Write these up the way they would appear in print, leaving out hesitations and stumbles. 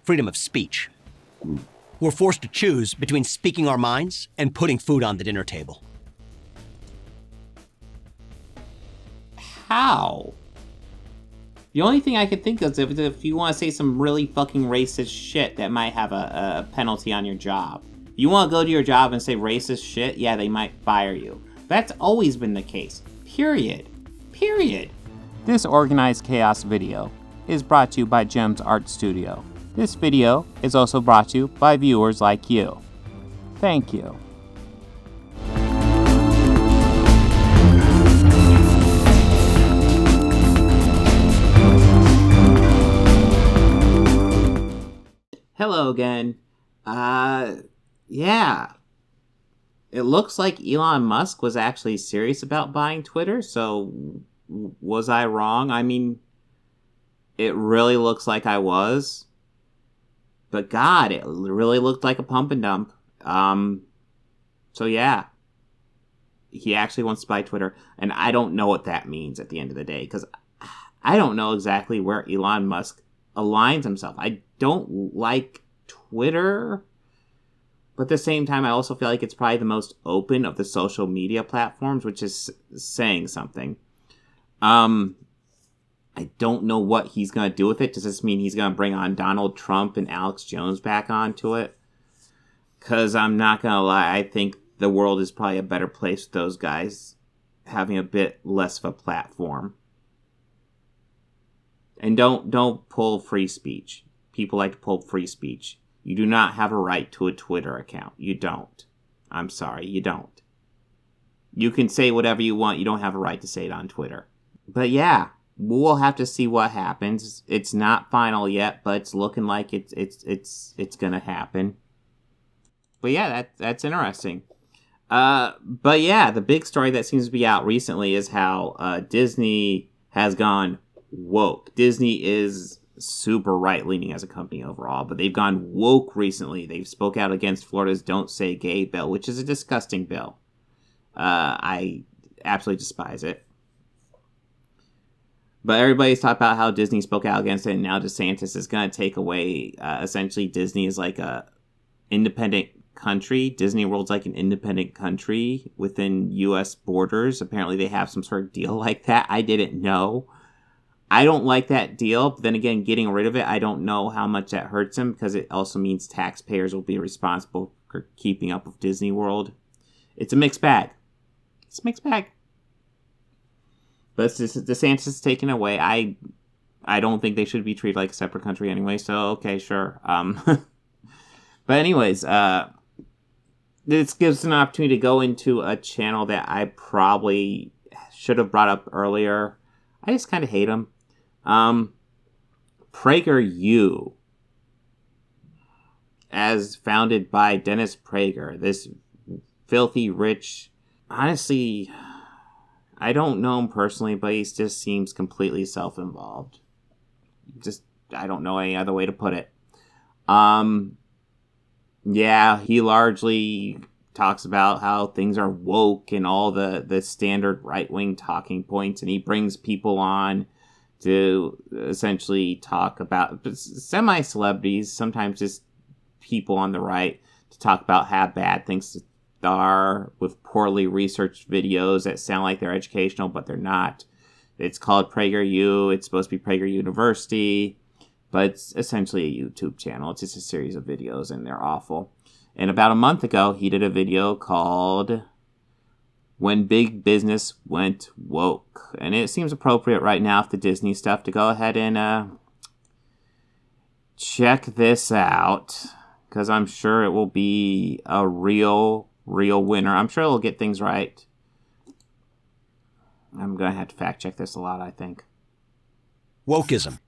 freedom of speech. We're forced to choose between speaking our minds and putting food on the dinner table. How? The only thing I could think of is if you want to say some really fucking racist shit that might have a penalty on your job. You want to go to your job and say racist shit? Yeah, they might fire you. That's always been the case. Period. This Organized Chaos video is brought to you by Gems Art Studio. This video is also brought to you by viewers like you. Thank you. Hello again. Yeah. It looks like Elon Musk was actually serious about buying Twitter, so was I wrong? I mean, it really looks like I was. But God, it really looked like a pump and dump. So yeah. He actually wants to buy Twitter, and I don't know what that means at the end of the day, because I don't know exactly where Elon Musk aligns himself. I don't like Twitter, but at the same time, I also feel like it's probably the most open of the social media platforms, which is saying something. I don't know what he's going to do with it. Does this mean he's going to bring on Donald Trump and Alex Jones back onto it? Because I'm not going to lie, I think the world is probably a better place with those guys having a bit less of a platform. And don't pull free speech. People like to pull free speech. You do not have a right to a Twitter account. You don't. I'm sorry, you don't. You can say whatever you want. You don't have a right to say it on Twitter. But yeah, we'll have to see what happens. It's not final yet, but it's looking like it's gonna happen. But yeah, that's interesting. But yeah, the big story that seems to be out recently is how Disney has gone woke. Disney is super right-leaning as a company overall, but they've gone woke recently. They've spoke out against Florida's Don't Say Gay bill, which is a disgusting bill. I absolutely despise it. But everybody's talking about how Disney spoke out against it, and now DeSantis is going to take away, essentially Disney is like a independent country. Disney World's like an independent country within U.S. borders. Apparently they have some sort of deal like that. I didn't know. I don't like that deal, but then again, getting rid of it, I don't know how much that hurts them, because it also means taxpayers will be responsible for keeping up with Disney World. It's a mixed bag. But DeSantis is taken away. I don't think they should be treated like a separate country anyway, so okay, sure. But anyways, this gives an opportunity to go into a channel that I probably should have brought up earlier. I just kind of hate them. PragerU, as founded by Dennis Prager, this filthy rich, honestly, I don't know him personally, but he just seems completely self-involved. I don't know any other way to put it. Yeah, he largely talks about how things are woke and all the standard right-wing talking points, and he brings people on to essentially talk about semi-celebrities, sometimes just people on the right, to talk about how bad things are with poorly researched videos that sound like they're educational, but they're not. It's called PragerU. It's supposed to be Prager University, but it's essentially a YouTube channel. It's just a series of videos, and they're awful. And about a month ago, he did a video called When Big Business Went Woke. And it seems appropriate right now for the Disney stuff to go ahead and check this out, because I'm sure it will be a real winner. I'm sure it'll get things right. I'm going to have to fact check this a lot, I think. Wokeism.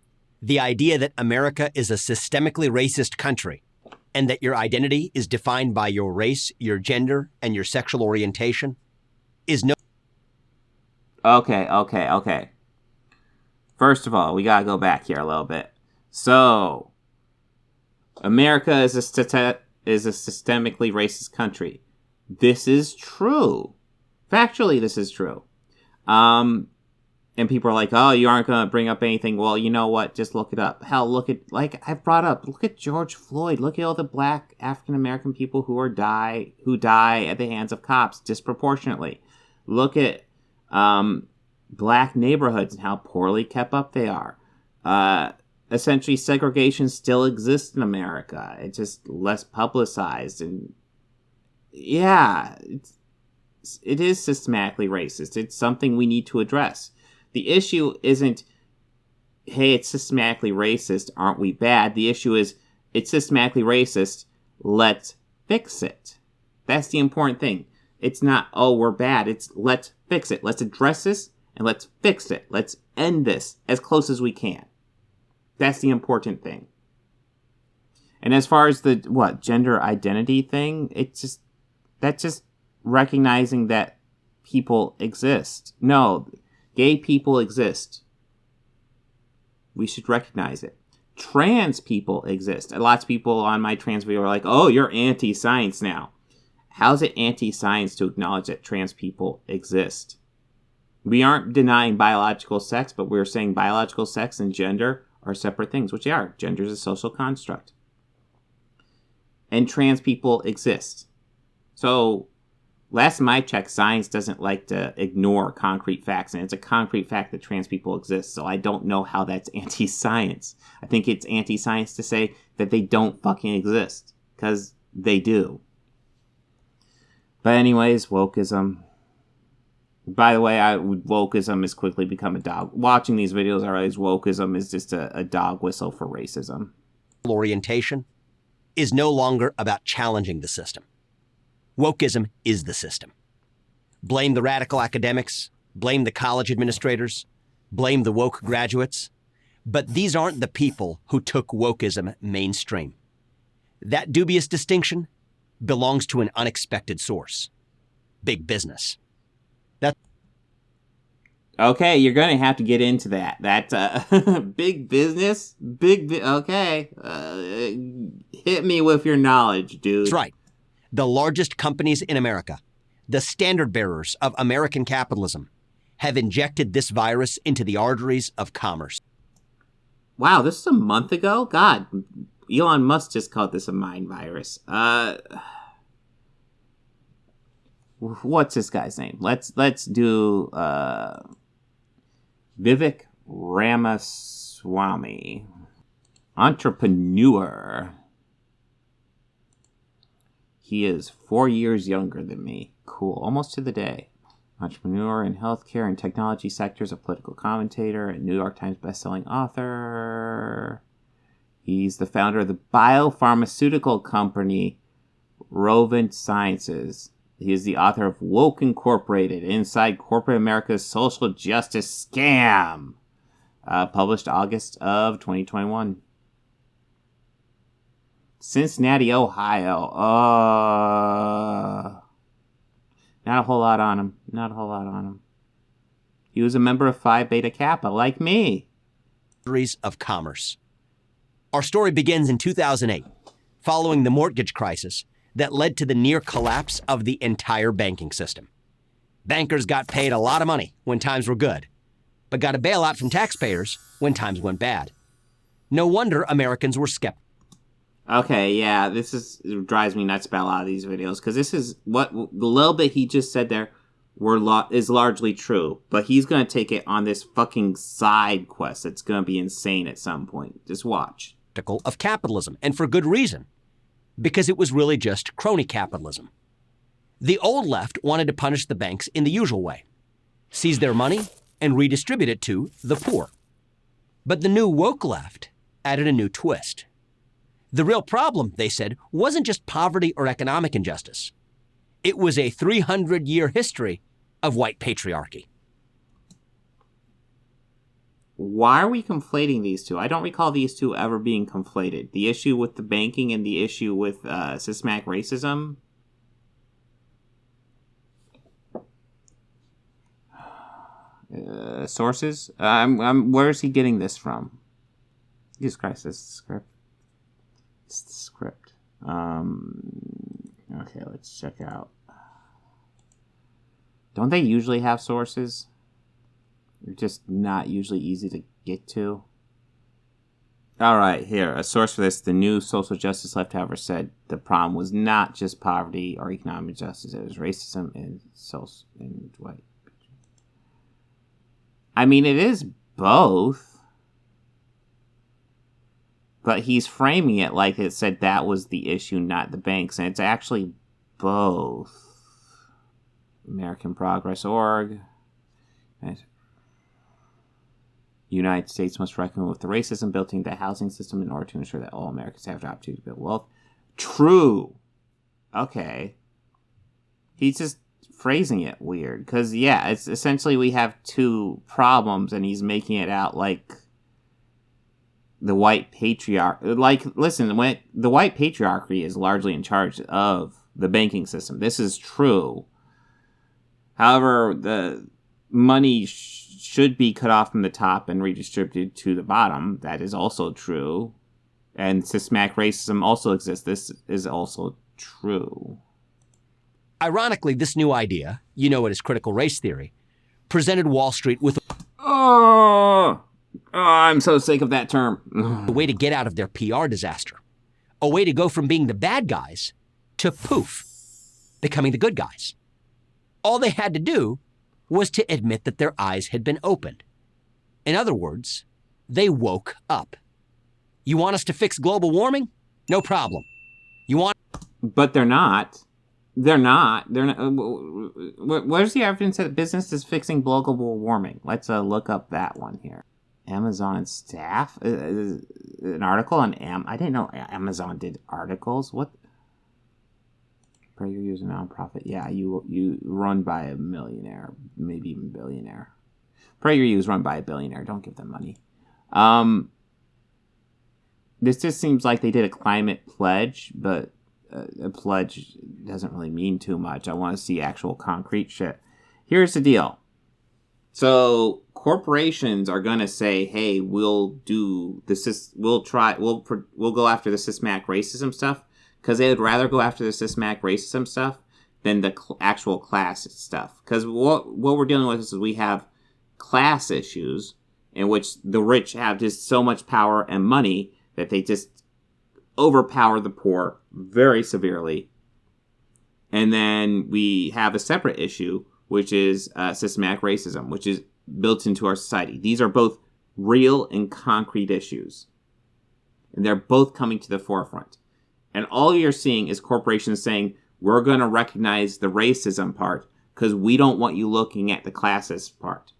The idea that America is a systemically racist country, and that your identity is defined by your race, your gender, and your sexual orientation, is no... Okay. First of all, we gotta go back here a little bit. So, America is a systemically racist country. This is true. Factually, this is true. And And people are like, oh, you aren't going to bring up anything. Well, you know what? Just look it up. Hell, look at, like I've brought up, look at George Floyd. Look at all the black African-American people who die at the hands of cops disproportionately. Look at black neighborhoods and how poorly kept up they are. Essentially, segregation still exists in America. It's just less publicized. And yeah, it is systematically racist. It's something we need to address. The issue isn't, hey, it's systematically racist, aren't we bad? The issue is, it's systematically racist, let's fix it. That's the important thing. It's not, oh, we're bad. It's, let's fix it. Let's address this, and let's fix it. Let's end this as close as we can. That's the important thing. And as far as the, gender identity thing, that's just recognizing that people exist. No, gay people exist. We should recognize it. Trans people exist. Lots of people on my trans video are like, oh, you're anti-science now. How's it anti-science to acknowledge that trans people exist? We aren't denying biological sex, but we're saying biological sex and gender are separate things, which they are. Gender is a social construct. And trans people exist. So, last time I checked, science doesn't like to ignore concrete facts, and it's a concrete fact that trans people exist, so I don't know how that's anti-science. I think it's anti-science to say that they don't fucking exist, because they do. But anyways, wokeism. By the way, wokeism has quickly become a dog. Watching these videos, I realize wokeism is just a dog whistle for racism. Orientation is no longer about challenging the system. Wokeism is the system. Blame the radical academics, blame the college administrators, blame the woke graduates. But these aren't the people who took wokeism mainstream. That dubious distinction belongs to an unexpected source. Big business. Okay, you're going to have to get into that. Big business? Okay. Hit me with your knowledge, dude. That's right. The largest companies in America, the standard bearers of American capitalism, have injected this virus into the arteries of commerce. Wow, this is a month ago? God, Elon Musk just called this a mind virus. What's this guy's name? Let's do Vivek Ramaswamy, entrepreneur. He is 4 years younger than me. Cool, almost to the day. Entrepreneur in healthcare and technology sectors, a political commentator, and New York Times bestselling author. He's the founder of the biopharmaceutical company Rovent Sciences. He is the author of Woke Incorporated, Inside Corporate America's Social Justice Scam, published August of 2021. Cincinnati, Ohio. Not a whole lot on him. He was a member of Phi Beta Kappa, like me. Of commerce. Our story begins in 2008, following the mortgage crisis that led to the near collapse of the entire banking system. Bankers got paid a lot of money when times were good, but got a bailout from taxpayers when times went bad. No wonder Americans were skeptical. Okay, yeah, it drives me nuts about a lot of these videos, because this is what the little bit he just said there is largely true, but he's going to take it on this fucking side quest that's going to be insane at some point. Just watch. Of capitalism, and for good reason, because it was really just crony capitalism. The old left wanted to punish the banks in the usual way, seize their money and redistribute it to the poor. But the new woke left added a new twist. The real problem, they said, wasn't just poverty or economic injustice. It was a 300-year history of white patriarchy. Why are we conflating these two? I don't recall these two ever being conflated. The issue with the banking and the issue with systematic racism. Sources? Where is he getting this from? Jesus Christ, this is the script. It's the script. Okay, let's check out. Don't they usually have sources? They're just not usually easy to get to. All right, here, a source for this. The new social justice left, however, said the problem was not just poverty or economic justice. It was racism and white. I mean, it is both. But he's framing it like it said that was the issue, not the banks. And it's actually both. American Progress Org. United States must reckon with the racism built into the housing system in order to ensure that all Americans have the opportunity to build wealth. True. Okay. He's just phrasing it weird. Because, yeah, it's essentially we have two problems, and he's making it out like the white patriarch. Like, listen, when the white patriarchy is largely in charge of the banking system. This is true. However, the money should be cut off from the top and redistributed to the bottom. That is also true. And systematic racism also exists. This is also true. Ironically, this new idea, you know it as critical race theory, presented Wall Street with Oh, I'm so sick of that term. a way to get out of their PR disaster. A way to go from being the bad guys to poof, becoming the good guys. All they had to do was to admit that their eyes had been opened. In other words, they woke up. You want us to fix global warming? No problem. You want... But they're not. They're not. Where's the evidence that business is fixing global warming? Let's look up that one here. Amazon staff? An article on I didn't know Amazon did articles. What? PragerU is a nonprofit. Yeah, you run by a millionaire, maybe even billionaire. PragerU is run by a billionaire. Don't give them money. This just seems like they did a climate pledge, but a pledge doesn't really mean too much. I want to see actual concrete shit. Here's the deal. So corporations are going to say, "Hey, we'll do this. We'll go after the systematic racism stuff." Because they would rather go after the systematic racism stuff than the actual class stuff. Because what we're dealing with is we have class issues in which the rich have just so much power and money that they just overpower the poor very severely. And then we have a separate issue, which is systematic racism, which is built into our society. These are both real and concrete issues. And they're both coming to the forefront. And all you're seeing is corporations saying, we're going to recognize the racism part because we don't want you looking at the classist part.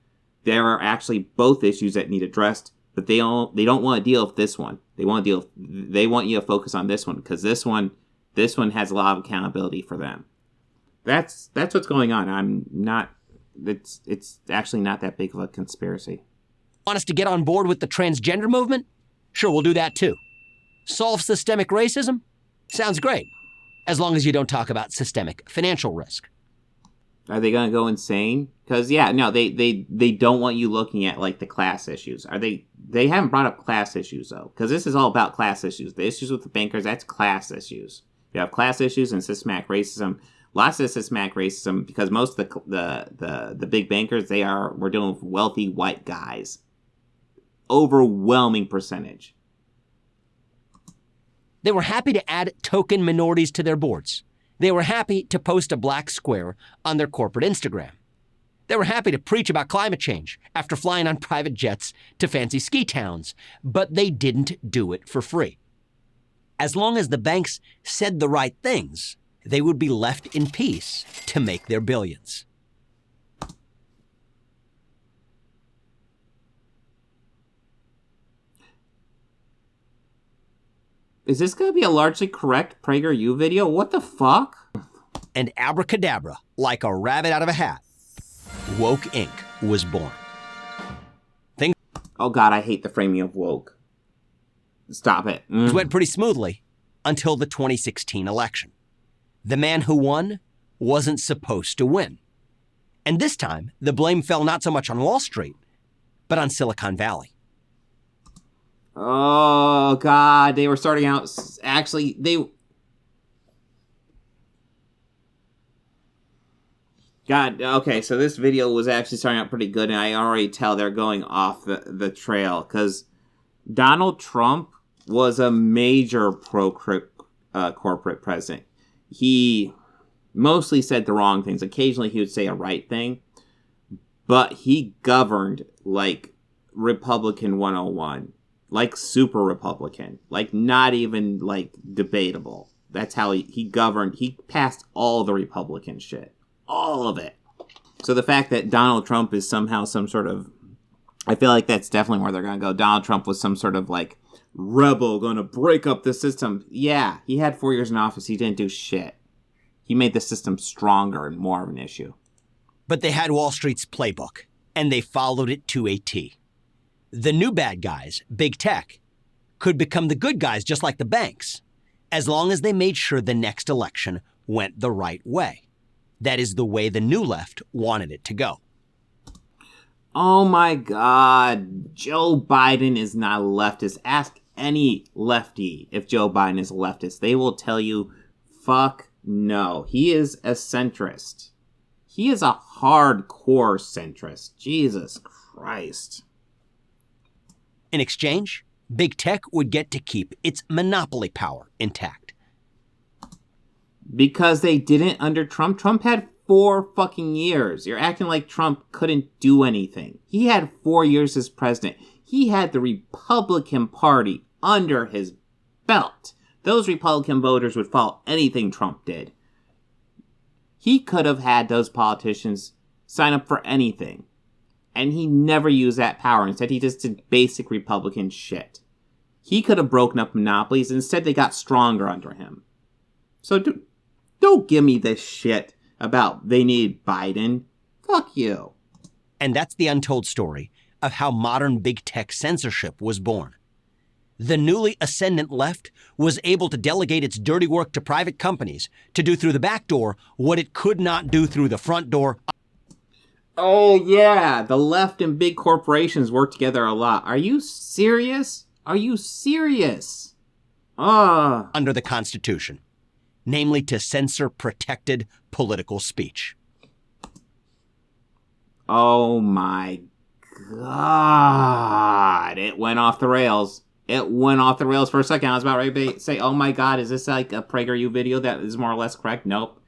There are actually both issues that need addressed, but they don't want to deal with this one. They want you to focus on this one because this one has a lot of accountability for them. That's what's going on. It's actually not that big of a conspiracy. Want us to get on board with the transgender movement? Sure, we'll do that too. Solve systemic racism? Sounds great, as long as you don't talk about systemic financial risk. Are they going to go insane? Because, yeah, no, they don't want you looking at, like, the class issues. They haven't brought up class issues, though, because this is all about class issues. The issues with the bankers, that's class issues. You have class issues and systematic racism. Lots of systematic racism, because most of the big bankers, we're dealing with wealthy white guys. Overwhelming percentage. They were happy to add token minorities to their boards. They were happy to post a black square on their corporate Instagram. They were happy to preach about climate change after flying on private jets to fancy ski towns, but they didn't do it for free. As long as the banks said the right things, they would be left in peace to make their billions. Is this going to be a largely correct PragerU video? What the fuck? And abracadabra, like a rabbit out of a hat, Woke Inc. was born. Oh God, I hate the framing of woke. Stop it. It went pretty smoothly until the 2016 election. The man who won wasn't supposed to win. And this time, the blame fell not so much on Wall Street, but on Silicon Valley. Oh, God. They were starting out... Actually, God, okay, so this video was actually starting out pretty good, and I already tell they're going off the trail, because Donald Trump was a major corporate president. He mostly said the wrong things. Occasionally he would say a right thing, but he governed like Republican 101, like super Republican, like not even like debatable. That's how he governed. He passed all the Republican shit. All of it. So the fact that Donald Trump is somehow some sort of, I feel like that's definitely where they're going to go. Donald Trump was some sort of like rebel going to break up the system. Yeah, he had 4 years in office. He didn't do shit. He made the system stronger and more of an issue. But they had Wall Street's playbook, and they followed it to a T. The new bad guys, big tech, could become the good guys just like the banks, as long as they made sure the next election went the right way. That is the way the new left wanted it to go. Oh my God, Joe Biden is not a leftist. Ask any lefty if Joe Biden is a leftist. They will tell you, fuck no. He is a centrist. He is a hardcore centrist. Jesus Christ. In exchange, big tech would get to keep its monopoly power intact. Because they didn't under Trump. Trump had 4 fucking years. You're acting like Trump couldn't do anything. He had 4 years as president. He had the Republican Party under his belt. Those Republican voters would follow anything Trump did. He could have had those politicians sign up for anything. And he never used that power. Instead, he just did basic Republican shit. He could have broken up monopolies. Instead, they got stronger under him. So don't give me this shit about they need Biden. Fuck you. And that's the untold story of how modern big tech censorship was born. The newly ascendant left was able to delegate its dirty work to private companies to do through the back door what it could not do through the front door. Oh yeah, the left and big corporations work together a lot. Are you serious? Are you serious? Under the Constitution. Namely to censor protected political speech. Oh my God. It went off the rails. It went off the rails for a second. I was about ready to say, oh my God, is this like a PragerU video that is more or less correct? Nope.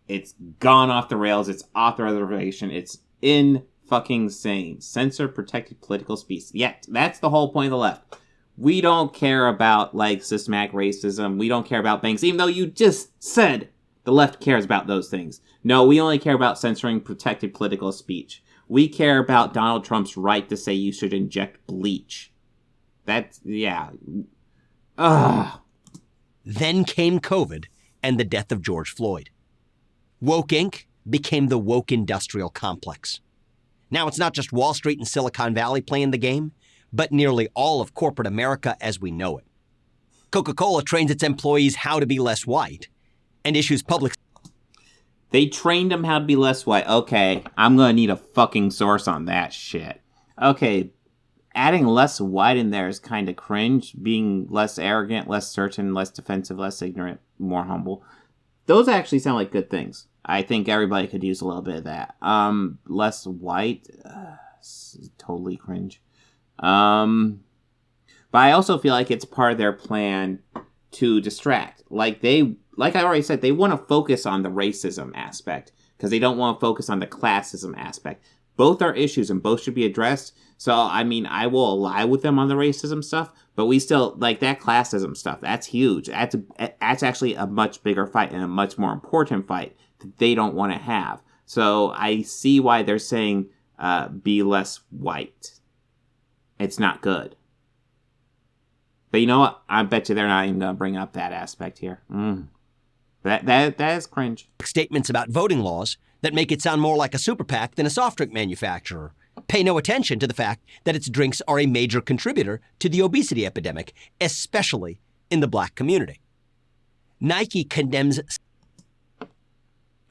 It's gone off the rails. It's off the reservation. It's in-fucking-sane. Censor protected political speech. Yeah, that's the whole point of the left. We don't care about, like, systematic racism. We don't care about banks, even though you just said the left cares about those things. No, we only care about censoring protected political speech. We care about Donald Trump's right to say you should inject bleach. That's, yeah. Ugh. Then came COVID and the death of George Floyd. Woke Inc. became the woke industrial complex. Now it's not just Wall Street and Silicon Valley playing the game, but nearly all of corporate America as we know it. Coca-Cola trains its employees how to be less white and issues public... They trained them how to be less white. Okay, I'm gonna need a fucking source on that shit. Okay, adding less white in there is kind of cringe. Being less arrogant, less certain, less defensive, less ignorant, more humble. Those actually sound like good things. I think everybody could use a little bit of that. Less white, totally cringe. But I also feel like it's part of their plan to distract. Like I already said, they want to focus on the racism aspect because they don't want to focus on the classism aspect. Both are issues and both should be addressed. So, I mean, I will ally with them on the racism stuff, but we still, like, that classism stuff, that's huge. That's actually a much bigger fight and a much more important fight that they don't want to have. So, I see why they're saying be less white. It's not good. But you know what? I bet you they're not even going to bring up that aspect here. That is cringe. Statements about voting laws that make it sound more like a super PAC than a soft drink manufacturer. Pay no attention to the fact that its drinks are a major contributor to the obesity epidemic, especially in the black community. Nike condemns...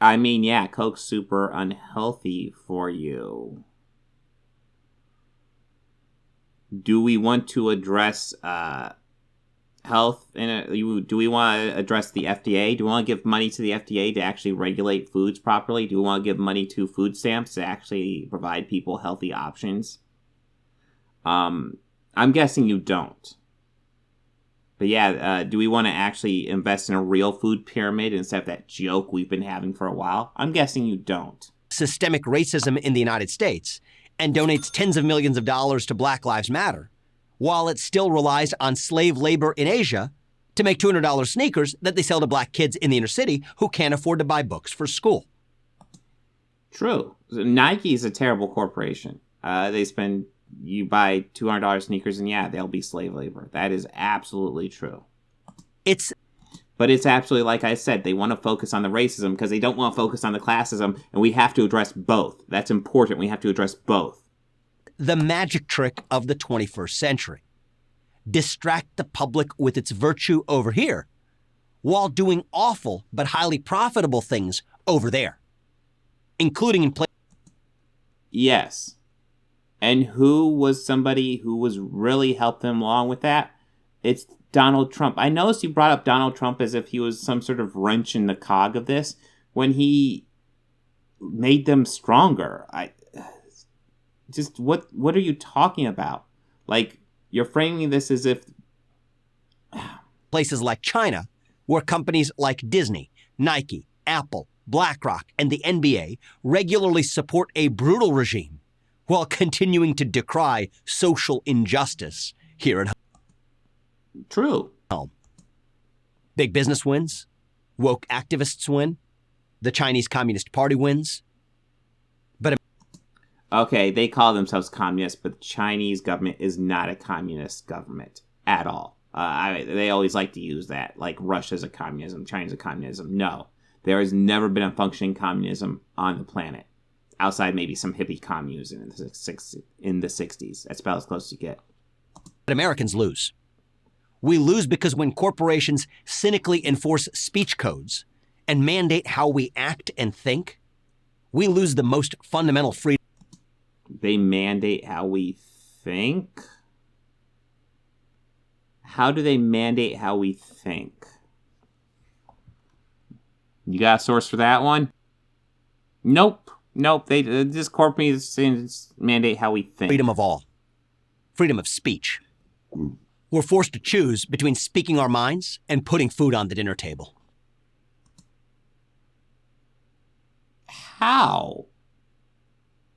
I mean, yeah, Coke's super unhealthy for you. Do we want to address health do we want to address the FDA? Do we want to give money to the FDA to actually regulate foods properly? Do we want to give money to food stamps to actually provide people healthy options? I'm guessing you don't. But yeah, do we want to actually invest in a real food pyramid instead of that joke we've been having for a while? I'm guessing you don't. Systemic racism in the United States and donates tens of millions of dollars to Black Lives Matter, while it still relies on slave labor in Asia to make $200 sneakers that they sell to black kids in the inner city who can't afford to buy books for school. True. Nike is a terrible corporation. You buy $200 sneakers and yeah, they'll be slave labor. That is absolutely true. But it's absolutely, like I said, they want to focus on the racism because they don't want to focus on the classism, and we have to address both. That's important. We have to address both. The magic trick of the 21st century. Distract the public with its virtue over here, while doing awful but highly profitable things over there, including in places. Yes. And who was somebody who was really helped them along with that? It's Donald Trump. I noticed you brought up Donald Trump as if he was some sort of wrench in the cog of this when he made them stronger. What are you talking about? Like, you're framing this as if places like China, where companies like Disney, Nike, Apple, BlackRock, and the NBA regularly support a brutal regime while continuing to decry social injustice here at home. True. Big business wins, woke activists win, the Chinese Communist Party wins. But okay, they call themselves communists, but the Chinese government is not a communist government at all. They always like to use that, like Russia's a communism, China's a communism. No, there has never been a functioning communism on the planet. Outside maybe some hippie communes in the 60s. That's about as close as you get. But Americans lose. We lose because when corporations cynically enforce speech codes and mandate how we act and think, we lose the most fundamental freedom. They mandate how we think? How do they mandate how we think? You got a source for that one? Nope. This corporation mandate how we think. Freedom of all. Freedom of speech. We're forced to choose between speaking our minds and putting food on the dinner table. How?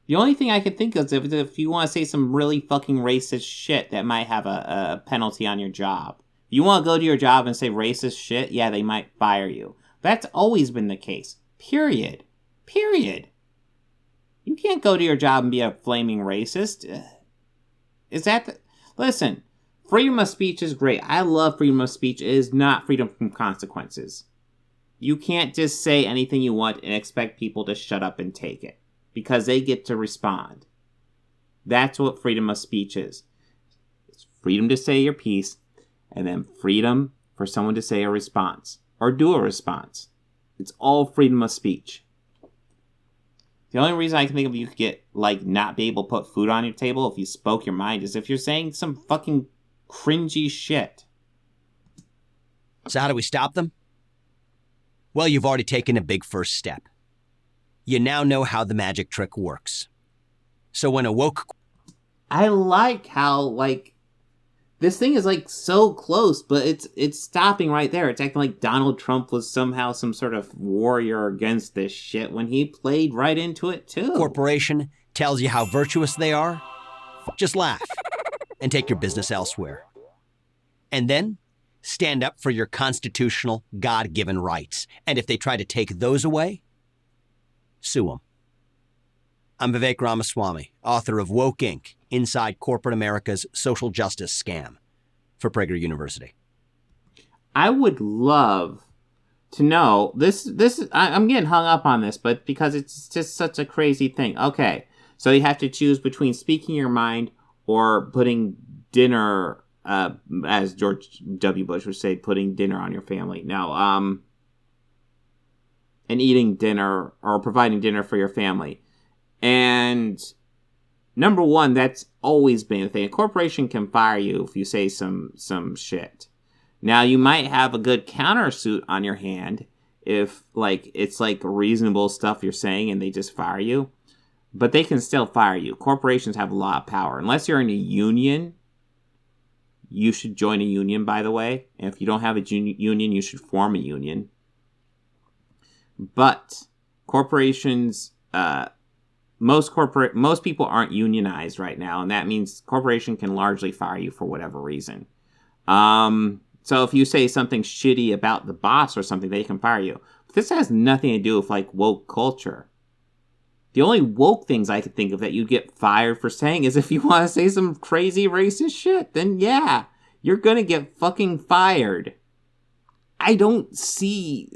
The only thing I can think of is if you want to say some really fucking racist shit that might have a penalty on your job. If you want to go to your job and say racist shit, yeah, they might fire you. That's always been the case. Period. You can't go to your job and be a flaming racist. Listen, freedom of speech is great. I love freedom of speech. It is not freedom from consequences. You can't just say anything you want and expect people to shut up and take it, because they get to respond. That's what freedom of speech is. It's freedom to say your piece, and then freedom for someone to say a response, or do a response. It's all freedom of speech. The only reason I can think of you could get, not be able to put food on your table if you spoke your mind is if you're saying some fucking cringy shit. So how do we stop them? Well, you've already taken a big first step. You now know how the magic trick works. So when a woke... I like how, this thing is, so close, but it's stopping right there. It's acting like Donald Trump was somehow some sort of warrior against this shit when he played right into it, too. Corporation tells you how virtuous they are, just laugh and take your business elsewhere. And then stand up for your constitutional, God-given rights. And if they try to take those away, sue them. I'm Vivek Ramaswamy, author of Woke Inc., Inside Corporate America's Social Justice Scam, for Prager University. I would love to know, I'm getting hung up on this, but because it's just such a crazy thing. Okay, so you have to choose between speaking your mind or putting dinner, as George W. Bush would say, putting dinner on your family. Now, and eating dinner or providing dinner for your family. And number one, that's always been a thing. A corporation can fire you if you say some shit. Now, you might have a good countersuit on your hand if, like, it's, like, reasonable stuff you're saying and they just fire you. But they can still fire you. Corporations have a lot of power. Unless you're in a union, you should join a union, by the way. And if you don't have a union, you should form a union. But corporations, most people aren't unionized right now. And that means corporation can largely fire you for whatever reason. So if you say something shitty about the boss or something, they can fire you. But this has nothing to do with, like, woke culture. The only woke things I could think of that you'd get fired for saying is if you want to say some crazy racist shit, then yeah, you're gonna get fucking fired. I don't see...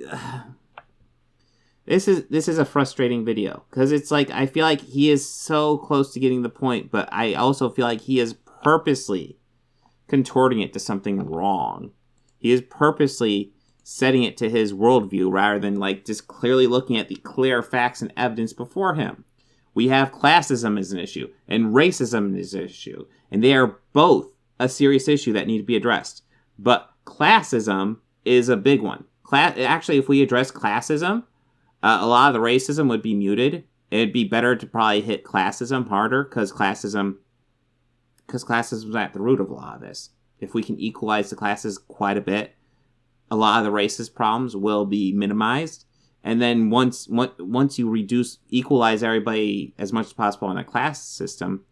This is a frustrating video, because it's like, I feel like he is so close to getting the point, but I also feel like he is purposely contorting it to something wrong. He is purposely setting it to his worldview rather than, like, just clearly looking at the clear facts and evidence before him. We have classism as an issue, and racism is an issue, and they are both a serious issue that need to be addressed. But classism is a big one. Actually, if we address classism, a lot of the racism would be muted. It'd be better to probably hit classism harder, because classism is at the root of a lot of this. If we can equalize the classes quite a bit, a lot of the racist problems will be minimized. And then once you equalize everybody as much as possible in a class system,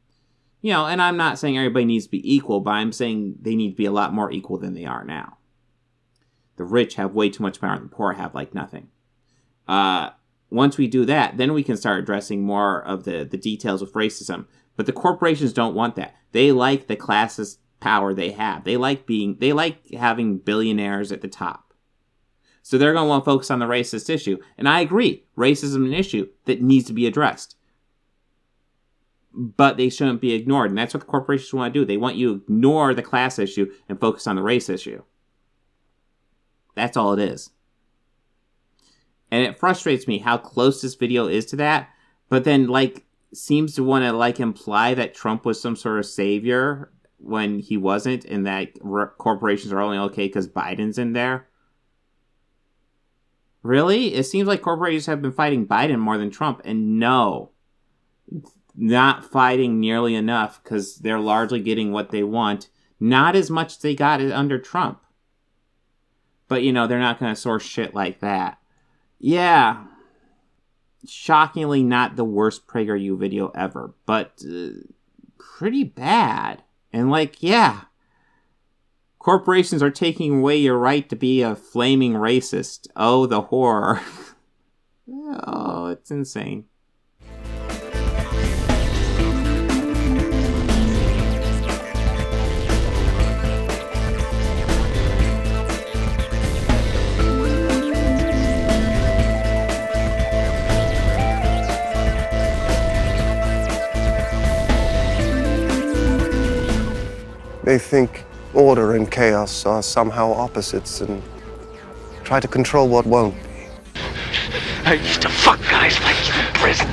you know, and I'm not saying everybody needs to be equal, but I'm saying they need to be a lot more equal than they are now. The rich have way too much power and the poor have, like, nothing. Once we do that, then we can start addressing more of the details of racism. But the corporations don't want that. They like the classist power they have. They like having billionaires at the top. So they're going to want to focus on the racist issue. And I agree, racism is an issue that needs to be addressed. But they shouldn't be ignored. And that's what the corporations want to do. They want you to ignore the class issue and focus on the race issue. That's all it is. And it frustrates me how close this video is to that. But then, like, seems to want to, like, imply that Trump was some sort of savior when he wasn't, and that corporations are only okay because Biden's in there. Really? It seems like corporations have been fighting Biden more than Trump, and no, not fighting nearly enough, because they're largely getting what they want. Not as much as they got it under Trump. But, you know, they're not going to source shit like that. Yeah. Shockingly not the worst PragerU video ever, but pretty bad. And, like, yeah, corporations are taking away your right to be a flaming racist. Oh, the horror. Oh, it's insane. They think order and chaos are somehow opposites and try to control what won't be. I used to fuck guys like you in prison.